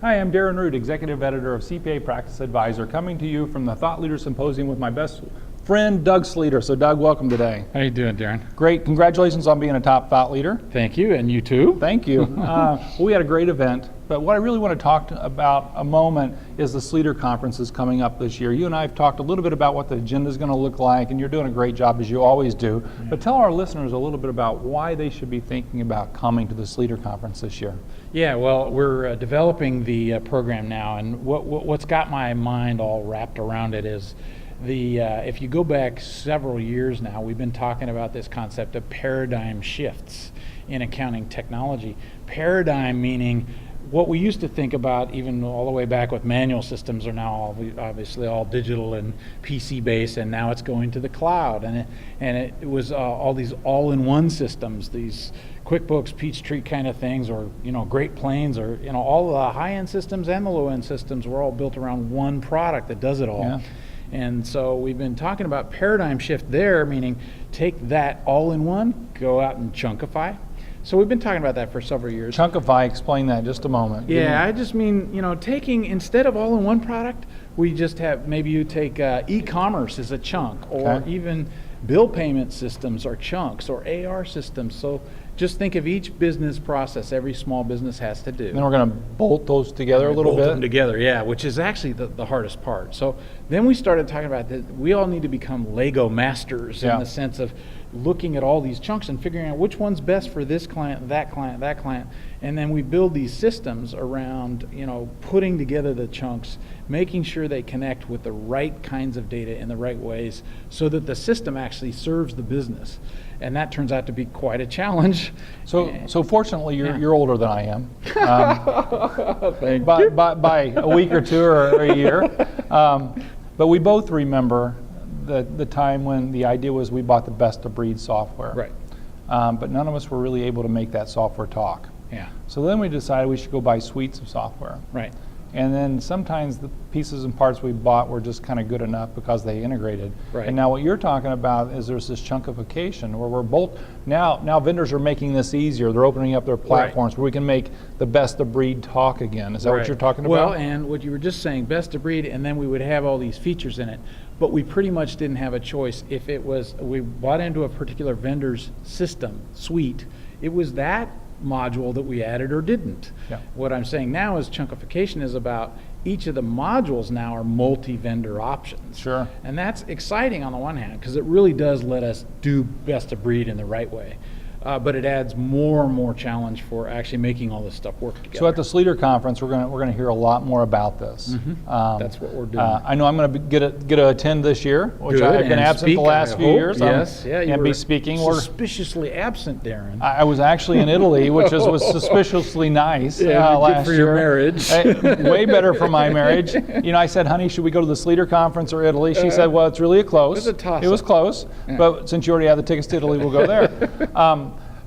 Hi, I'm Darren Root, Executive Editor of CPA Practice Advisor, coming to you from the Thought Leader Symposium with my best friend, Doug Sleeter. So Doug, welcome today. How you doing, Darren? Great. Congratulations on being a top thought leader. Thank you, and you too. Thank you. We had a great event, but what I really want to talk about a moment is the Sleeter Conference is coming up this year. You and I have talked a little bit about what the agenda is going to look like, and you're doing a great job as you always do. But tell our listeners a little bit about why they should be thinking about coming to the Sleeter Conference this year. Yeah, well, we're developing the program now, and what's got my mind all wrapped around it is if you go back several years now, we've been talking about this concept of paradigm shifts in accounting technology. Paradigm meaning what we used to think about even all the way back with manual systems are now obviously all digital and PC based, and now it's going to the cloud, and it was all these all-in-one systems, these QuickBooks, Peachtree kind of things, or Great Plains, or all the high-end systems and the low-end systems were all built around one product that does it all. Yeah. And so we've been talking about paradigm shift there, meaning take that all-in-one, go out and chunkify. So we've been talking about that for several years. Chunkify, explain that in just a moment. Yeah, I just mean, taking, instead of all-in-one product, we just have, maybe you take e-commerce as a chunk, or even bill payment systems are chunks, or AR systems. So just think of each business process every small business has to do. Then we're going to bolt those together a little bit. Bolt them together, yeah, which is actually the hardest part. So then we started talking about that we all need to become Lego masters in the sense of looking at all these chunks and figuring out which one's best for this client, that client, that client. And then we build these systems around, putting together the chunks, making sure they connect with the right kinds of data in the right ways so that the system actually serves the business. And that turns out to be quite a challenge. So fortunately, you're older than I am. Thank you. By a week or two or a year. But we both remember the time when the idea was we bought the best of breed software. Right. But none of us were really able to make that software talk. Yeah. So then we decided we should go buy suites of software. Right. And then sometimes the pieces and parts we bought were just kind of good enough because they integrated. Right. And now what you're talking about is there's this chunkification where we're now vendors are making this easier. They're opening up their platforms where we can make the best of breed talk again. Is that what you're talking about? Well, and what you were just saying, best of breed, and then we would have all these features in it. But we pretty much didn't have a choice. If it was, we bought into a particular vendor's system, suite, it was that module that we added or didn't. Yeah. What I'm saying now is chunkification is about each of the modules now are multi-vendor options. Sure. And that's exciting on the one hand because it really does let us do best of breed in the right way. But it adds more and more challenge for actually making all this stuff work together. So at the Sleeter Conference, we're going to hear a lot more about this. That's what we're doing. I know I'm going to get to attend this year, which I've been absent the last few years. Yes, you and were be speaking. Suspiciously absent, Darren. I was actually in Italy, which was suspiciously nice last for year. your marriage. Way better for my marriage. I said, honey, should we go to the Sleeter Conference or Italy? She said, well, it's really close. It was a toss-up. It was close, but since you already have the tickets to Italy, we'll go there.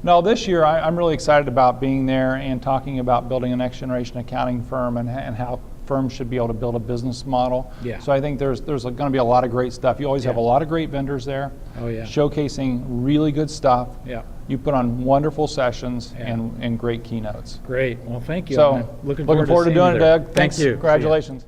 No, this year I'm really excited about being there and talking about building a next generation accounting firm and how firms should be able to build a business model. Yeah. So I think there's going to be a lot of great stuff. You always have a lot of great vendors there. Oh yeah. Showcasing really good stuff. Yeah. You put on wonderful sessions and great keynotes. Great. Well, thank you. So looking forward to doing it, Doug. Thank Thanks. you. Congratulations.